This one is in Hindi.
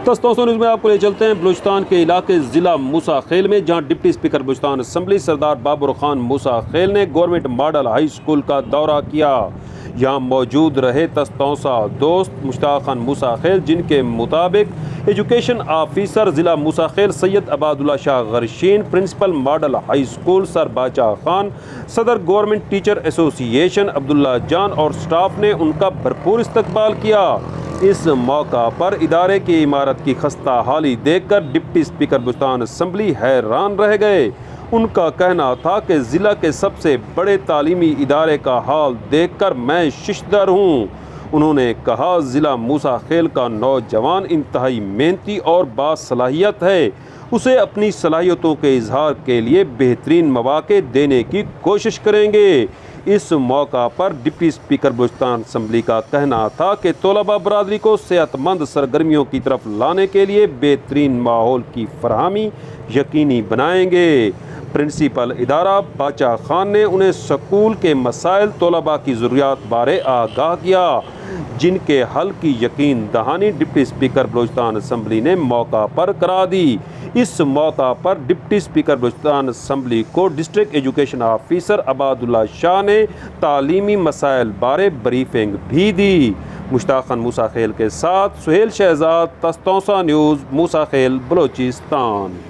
तोसों न्यूज़ में आपको ले चलते हैं बलूचिस्तान के इलाके ज़िला मूसा खेल में, जहां डिप्टी स्पीकर बलूचिस्तान असम्बली सरदार बाबर खान मूसा खेल ने गवर्नमेंट मॉडल हाई स्कूल का दौरा किया। यहां मौजूद रहे तोंसा दोस्त मशताक मूसा खेल, जिनके मुताबिक एजुकेशन ऑफिसर ज़िला Musa Khel Syed Abadullah Shah Garsheen, principal model high school sir Bacha Khan, सदर गवर्नमेंट टीचर एसोसिएशन अब्दुल्ला जान और स्टाफ ने उनका भरपूर इस्तकबाल किया। इस मौका पर इदारे की इमारत की खस्ता हाली देखकर डिप्टी स्पीकर बलूचिस्तान असम्बली हैरान रह गए। उनका कहना था कि ज़िला के सबसे बड़े तालीमी इदारे का हाल देखकर मैं शिशदर हूँ। उन्होंने कहा, ज़िला मूसा खेल का नौजवान इंतहाई मेहनती और बासलाहियत है। उसे अपनी सलाहियतों के इजहार के लिए बेहतरीन मौके देने की कोशिश करेंगे। इस मौका पर डिप्टी स्पीकर बलूचिस्तान असम्बली का कहना था कि तलबा बरादरी को सेहतमंद सरगर्मियों की तरफ लाने के लिए बेहतरीन माहौल की फरहमी यकीनी बनाएंगे। प्रिंसिपल इदारा बाचा खान ने उन्हें स्कूल के मसाइल तलबा की ज़रूरियात बारे आगाह किया, जिनके हल की यकीन दहानी डिप्टी स्पीकर बलूचिस्तान असम्बली ने मौका पर करा दी। इस मौका पर डिप्टी स्पीकर बलूचिस्तान असम्बली को डिस्ट्रिक्ट एजुकेशन ऑफिसर अबादुल्ला शाह ने तालीमी मसाइल बारे ब्रीफिंग भी दी। मशताक मूसा खेल के साथ सुहेल शहजाद, तोंसा न्यूज़, मूसा खेल, बलूचिस्तान।